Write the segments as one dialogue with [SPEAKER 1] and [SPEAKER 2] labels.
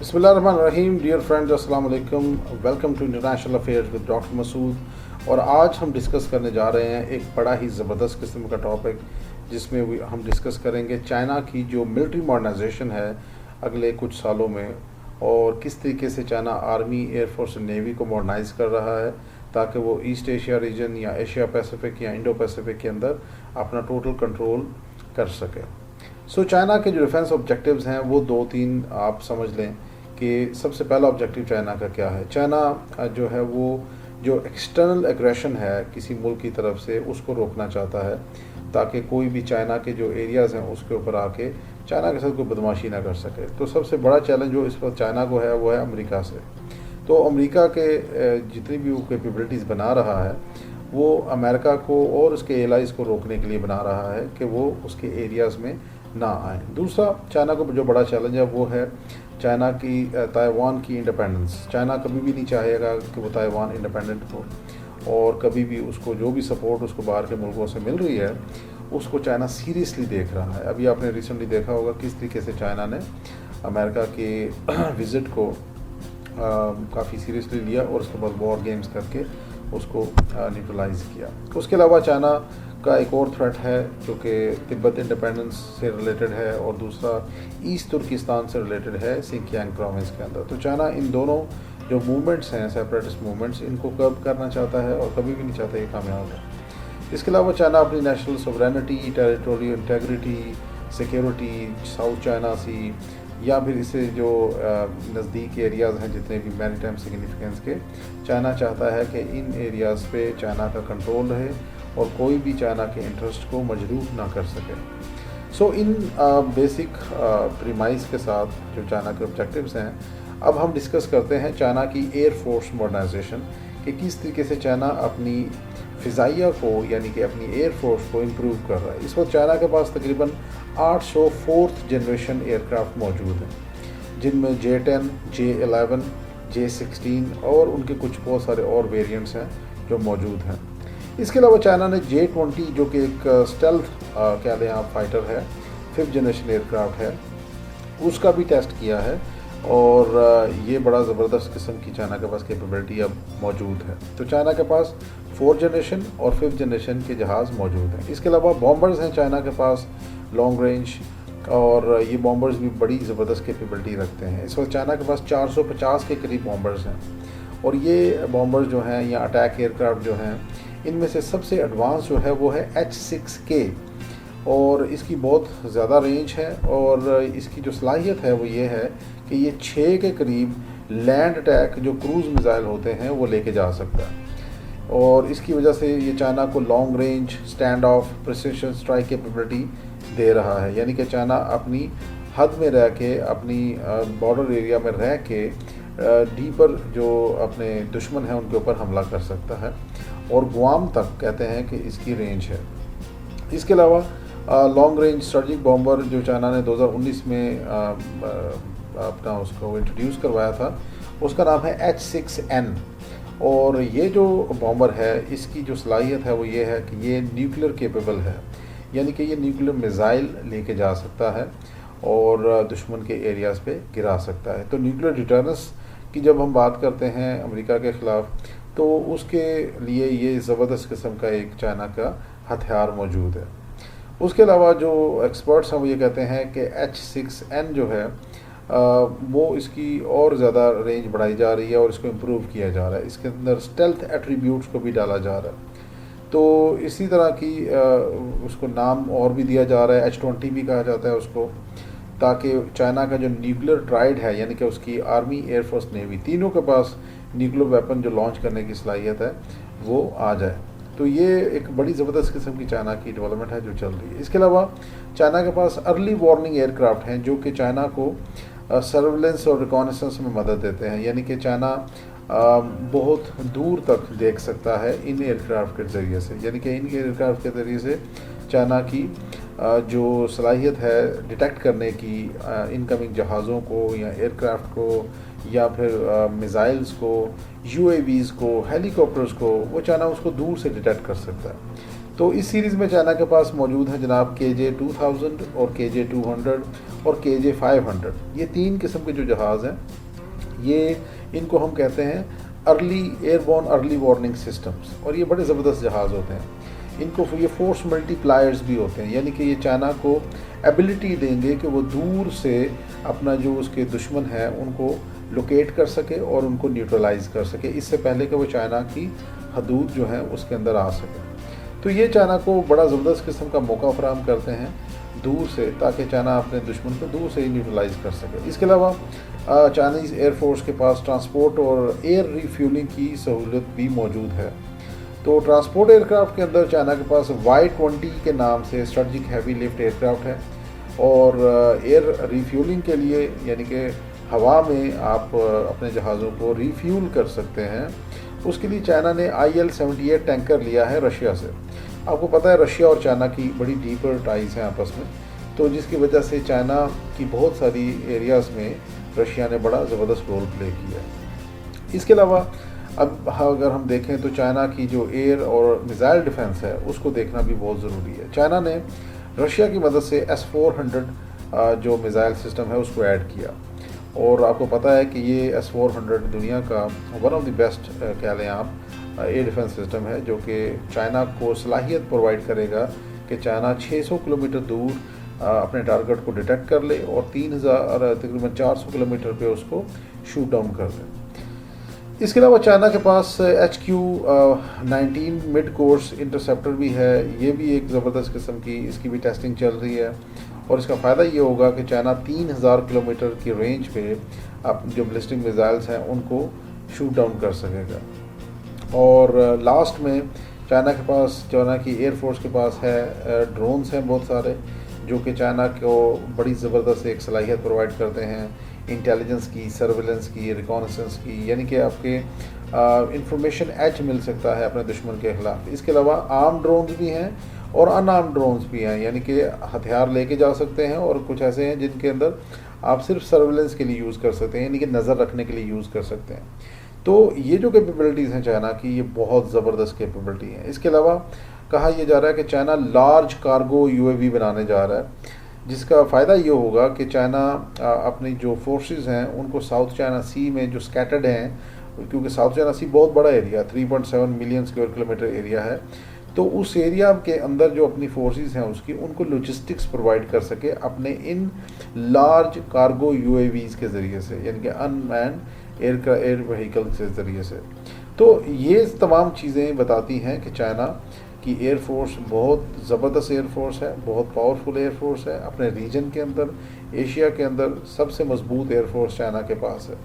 [SPEAKER 1] बिस्मिल्लाहिर्रहमानिर्रहीम। Dear friends, अस्सलाम वालेकुम। Welcome to international affairs with doctor Masood. और आज हम डिस्कस करने जा रहे हैं एक बड़ा ही ज़बरदस्त किस्म का टॉपिक, जिसमें हम डिस्कस करेंगे चाइना की जो मिलिट्री मॉडर्नाइजेशन है अगले कुछ सालों में, और किस तरीके से चाइना आर्मी, एयरफोर्स और नेवी को मॉडर्नाइज कर रहा है ताकि वो ईस्ट एशिया रीजन या एशिया पैसिफिक या इंडो पैसिफिक के अंदर अपना टोटल कंट्रोल कर सके। चाइना के जो डिफेंस ऑब्जेक्टिव्स हैं वो दो तीन आप समझ लें कि सबसे पहला ऑब्जेक्टिव चाइना का क्या है। चाइना जो है वो जो एक्सटर्नल एग्रेशन है किसी मुल्क की तरफ से, उसको रोकना चाहता है ताकि कोई भी चाइना के जो एरियाज़ हैं उसके ऊपर आके चाइना के साथ कोई बदमाशी ना कर सके। तो सबसे बड़ा चैलेंज जो इस वक्त चाइना को है वो है अमेरिका से। तो अमेरिका के जितनी भी वो कैपेबिलिटीज़ बना रहा है वो अमेरिका को और उसके एलाइज़ को रोकने के लिए बना रहा है कि वो उसके एरियाज़ में ना आए। दूसरा चाइना को जो बड़ा चैलेंज है वो है चाइना की ताइवान की इंडिपेंडेंस। चाइना कभी भी नहीं चाहेगा कि वो ताइवान इंडिपेंडेंट हो, और कभी भी उसको जो भी सपोर्ट उसको बाहर के मुल्कों से मिल रही है उसको चाइना सीरियसली देख रहा है। अभी आपने रिसेंटली देखा होगा किस तरीके से चाइना ने अमेरिका के विज़िट को काफ़ी सीरियसली लिया और उसके बाद वॉर गेम्स करके उसको न्यूट्रलाइज किया। उसके अलावा चाइना का एक और थ्रेट है जो कि तिब्बत इंडिपेंडेंस से रिलेटेड है, और दूसरा ईस्ट तुर्किस्तान से रिलेटेड है सिंकियांग प्रोविंस के अंदर। तो चाइना इन दोनों जो मूवमेंट्स हैं, सेपरेटिस्ट मूवमेंट्स, इनको कर्ब करना चाहता है और कभी भी नहीं चाहता ये कामयाब हो। इसके अलावा चाइना अपनी national sovereignty, territorial integrity, security, South China Sea या फिर इससे जो नज़दीक एरियाज़ हैं जितने भी मैरीटाइम सिग्निफिकेंस के, चाइना चाहता है कि इन एरियाज़ पे चाइना का कंट्रोल रहे और कोई भी चाइना के इंटरेस्ट को मजरूह ना कर सके। इन बेसिक प्रीमाइस के साथ जो चाइना के ऑब्जेक्टिव्स हैं, अब हम डिस्कस करते हैं चाइना की एयर फोर्स मॉडर्नाइजेशन कि किस तरीके से चाइना अपनी फ़िज़ाइया को यानी कि अपनी एयर फोर्स को इम्प्रूव कर रहा है। इस वक्त चाइना के पास तकरीबन 800 फोर्थ जनरेशन एयरक्राफ्ट मौजूद हैं, जिनमें J-10, J-11, J-16 और उनके कुछ बहुत सारे और वेरिएंट्स हैं जो मौजूद हैं। इसके अलावा चाइना ने J-20 जो कि एक स्टेल्थ क्या लें आप फाइटर है, 5th जनरेशन एयरक्राफ्ट है, उसका भी टेस्ट किया है, और ये बड़ा ज़बरदस्त किस्म की चाइना के पास कैपेबिलिटी अब मौजूद है। तो चाइना के पास 4th जनरेशन और 5th जनरेशन के जहाज़ मौजूद हैं। इसके अलावा बॉम्बर्स हैं चाइना के पास लॉन्ग रेंज, और ये बॉम्बर्स भी बड़ी ज़बरदस्त कैपेबिलिटी रखते हैं। इस वक्त चाइना के पास 450 के करीब बॉम्बर्स हैं, और ये बॉम्बर्स जो हैं या अटैक एयरक्राफ्ट जो हैं, इनमें से सबसे एडवांस जो है वो है H-6K, और इसकी बहुत ज़्यादा रेंज है, और इसकी जो सलाहियत है वो ये है कि ये 6 के करीब लैंड अटैक जो क्रूज़ मिसाइल होते हैं वो लेके जा सकता है। और इसकी वजह से ये चाइना को long range, stand off, precision strike capability दे रहा है। यानी कि चाइना अपनी हद में रह के, अपनी बॉर्डर एरिया में रह के डीपर जो अपने दुश्मन हैं उनके ऊपर हमला कर सकता है, और गुआम तक कहते हैं कि इसकी रेंज है। इसके अलावा लॉन्ग रेंज स्ट्रेटजिक बॉम्बर जो चाइना ने 2019 में अपना उसको इंट्रोड्यूस करवाया था, उसका नाम है H-6N। और ये जो बॉम्बर है इसकी जो सलाहियत है वो ये है कि ये न्यूक्लियर केपेबल है, यानी कि ये न्यूक्लियर मिसाइल लेके जा सकता है और दुश्मन के एरियाज़ पे गिरा सकता है। तो न्यूक्लियर डिटर्रेंस की जब हम बात करते हैं अमेरिका के ख़िलाफ़, तो उसके लिए ये ज़बरदस्त किस्म का एक चाइना का हथियार मौजूद है। उसके अलावा जो एक्सपर्ट्स हैं वो ये कहते हैं कि H-6N जो है वो इसकी और ज़्यादा रेंज बढ़ाई जा रही है और इसको इम्प्रूव किया जा रहा है। इसके अंदर स्टेल्थ एट्रीब्यूट्स को भी डाला जा रहा है। तो इसी तरह की उसको नाम और भी दिया जा रहा है, H-20 भी कहा जाता है उसको, ताकि चाइना का जो न्यूक्लियर ट्राइड है, यानी कि उसकी आर्मी, एयरफोर्स, नेवी, तीनों के पास न्यूक्लियर वेपन जो लॉन्च करने की सलाहियत है वो आ जाए। तो ये एक बड़ी ज़बरदस्त किस्म की चाइना की डेवलपमेंट है जो चल रही है। इसके अलावा चाइना के पास अर्ली वार्निंग एयरक्राफ्ट हैं जो कि चाइना को सर्विलेंस और रिकॉनेसेंस में मदद देते हैं, यानी कि चाइना बहुत दूर तक देख सकता है इन एयरक्राफ्ट के ज़रिए से। यानी कि इन एयरक्राफ्ट के ज़रिए से चाइना की जो सलाहियत है डिटेक्ट करने की इनकमिंग जहाज़ों को या एयरक्राफ्ट को या फिर मिसाइल्स को, UAVs को, हेलीकॉप्टर्स को, वो चाइना उसको दूर से डिटेक्ट कर सकता है। तो इस सीरीज़ में चाइना के पास मौजूद है जनाब KJ-2000 और KJ-200 और KJ-500। ये 3 किस्म के जो जहाज़ हैं, ये इनको हम कहते हैं early airborne early warning systems, और ये बड़े ज़बरदस्त जहाज़ होते हैं। इनको ये फोर्स मल्टीप्लायर्स भी होते हैं, यानी कि ये चाइना को एबिलिटी देंगे कि वो दूर से अपना जो उसके दुश्मन है उनको लोकेट कर सके और उनको न्यूट्रलाइज कर सके, इससे पहले कि वो चाइना की हदूद जो है उसके अंदर आ सके। तो ये चाइना को बड़ा ज़बरदस्त किस्म का मौका फराहम करते हैं दूर से, ताकि चाइना अपने दुश्मन को दूर से ही न्यूट्रलाइज कर सके। इसके अलावा चाइनीज़ एयरफोर्स के पास ट्रांसपोर्ट और एयर रिफ्यूलिंग की सहूलत भी मौजूद है। तो ट्रांसपोर्ट एयरक्राफ्ट के अंदर चाइना के पास Y-20 के नाम से स्ट्रेटजिक हैवी लिफ्ट एयरक्राफ्ट है, और एयर रिफ्यूलिंग के लिए यानी कि हवा में आप अपने जहाज़ों को रिफ्यूल कर सकते हैं, उसके लिए चाइना ने IL-78 टैंकर लिया है रशिया से। आपको पता है रशिया और चाइना की बड़ी डीपर टाइज हैं आपस में, तो जिसकी वजह से चाइना की बहुत सारी एरियाज़ में रशिया ने बड़ा ज़बरदस्त रोल प्ले किया है। इसके अलावा अब अगर हम देखें तो चाइना की जो एयर और मिसाइल डिफेंस है उसको देखना भी बहुत ज़रूरी है। चाइना ने रशिया की मदद से S-400 जो मिसाइल सिस्टम है उसको ऐड किया, और आपको पता है कि ये S-400 दुनिया का वन ऑफ द बेस्ट कह लें आप एयर डिफेंस सिस्टम है, जो कि चाइना को सलाहियत प्रोवाइड करेगा कि चाइना 600 किलोमीटर दूर अपने टारगेट को डिटेक्ट कर ले और तकरीबन 400 किलोमीटर पे उसको शूट डाउन कर दे। इसके अलावा चाइना के पास HQ-19 मिड कोर्स इंटरसेप्टर भी है, ये भी एक ज़बरदस्त किस्म की, इसकी भी टेस्टिंग चल रही है, और इसका फ़ायदा ये होगा कि चाइना 3000 किलोमीटर की रेंज पे अब जो बैलिस्टिक मिसाइल्स हैं उनको शूट डाउन कर सकेगा। और लास्ट में चाइना की एयरफोर्स के पास है ड्रोन्स हैं बहुत सारे, जो कि चाइना को बड़ी ज़बरदस्त एक सलाहियत प्रोवाइड करते हैं इंटेलिजेंस की, सर्विलेंस की, रिकॉनेसेंस की, यानी कि आपके इंफॉर्मेशन एज मिल सकता है अपने दुश्मन के खिलाफ। इसके अलावा आर्म ड्रोन्स भी हैं और अनआर्म ड्रोन्स भी हैं, यानी कि हथियार लेके जा सकते हैं, और कुछ ऐसे हैं जिनके अंदर आप सिर्फ सर्विलेंस के लिए यूज़ कर सकते हैं, यानी कि नज़र रखने के लिए यूज़ कर सकते हैं। तो ये जो कैपेबिलिटीज़ हैं चाइना की, ये बहुत ज़बरदस्त कैपेबिलिटी हैं। इसके अलावा कहा यह जा रहा है कि चाइना लार्ज कार्गो UAV बनाने जा रहा है, जिसका फ़ायदा ये होगा कि चाइना अपनी जो फोर्सेस हैं उनको साउथ चाइना सी में जो स्कैटर्ड हैं, क्योंकि साउथ चाइना सी बहुत बड़ा area 3.7 million square kilometre area है, तो उस एरिया के अंदर जो अपनी फोर्सेस हैं उसकी उनको लॉजिस्टिक्स प्रोवाइड कर सके अपने इन लार्ज कार्गो UAVs के ज़रिए से, यानी कि अनमैन एयर व्हीकल के ज़रिए से। तो ये तमाम चीज़ें बताती हैं कि चाइना की एयरफोर्स बहुत ज़बरदस्त एयरफोर्स है, बहुत पावरफुल एयरफोर्स है। अपने रीजन के अंदर, एशिया के अंदर सबसे मजबूत एयरफोर्स चाइना के पास है,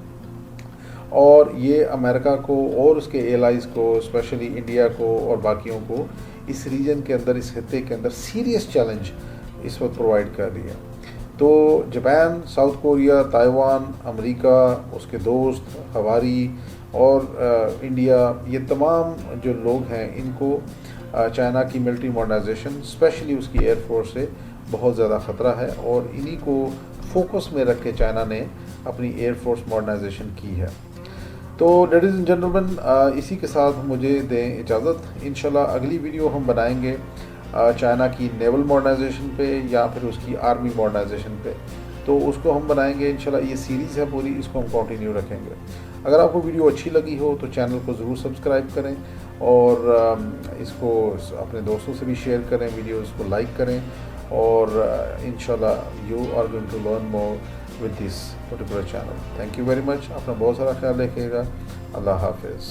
[SPEAKER 1] और ये अमेरिका को और उसके एलाइज़ को, स्पेशली इंडिया को और बाकियों को इस रीजन के अंदर, इस खित्ते के अंदर सीरियस चैलेंज इस वक्त प्रोवाइड कर रही है। तो Japan, south Korea, Taiwan, America, उसके दोस्त, हवारी और इंडिया, ये तमाम जो लोग हैं इनको चाइना की मिलिट्री मॉडर्नाइजेशन, स्पेशली उसकी एयरफोर्स से बहुत ज़्यादा ख़तरा है, और इन्हीं को फोकस में रख के चाइना ने अपनी एयरफोर्स मॉडर्नाइजेशन की है। तो लेडीज़ एंड जेंटलमैन, इसी के साथ मुझे दें इजाज़त। इंशाल्लाह अगली वीडियो हम बनाएंगे चाइना की नेवल मॉडर्नाइजेशन पे या फिर उसकी आर्मी मॉडर्नाइजेशन पे, तो उसको हम बनाएंगे इंशाल्लाह। ये सीरीज़ है पूरी, इसको हम कंटिन्यू रखेंगे। अगर आपको वीडियो अच्छी लगी हो तो चैनल को ज़रूर सब्सक्राइब करें, और इसको अपने दोस्तों से भी शेयर करें, वीडियोस को लाइक करें, और इंशाल्लाह you are going to learn more with this particular channel. Thank you very much. अपना बहुत सारा ख्याल रखिएगा। अल्लाह हाफिज़।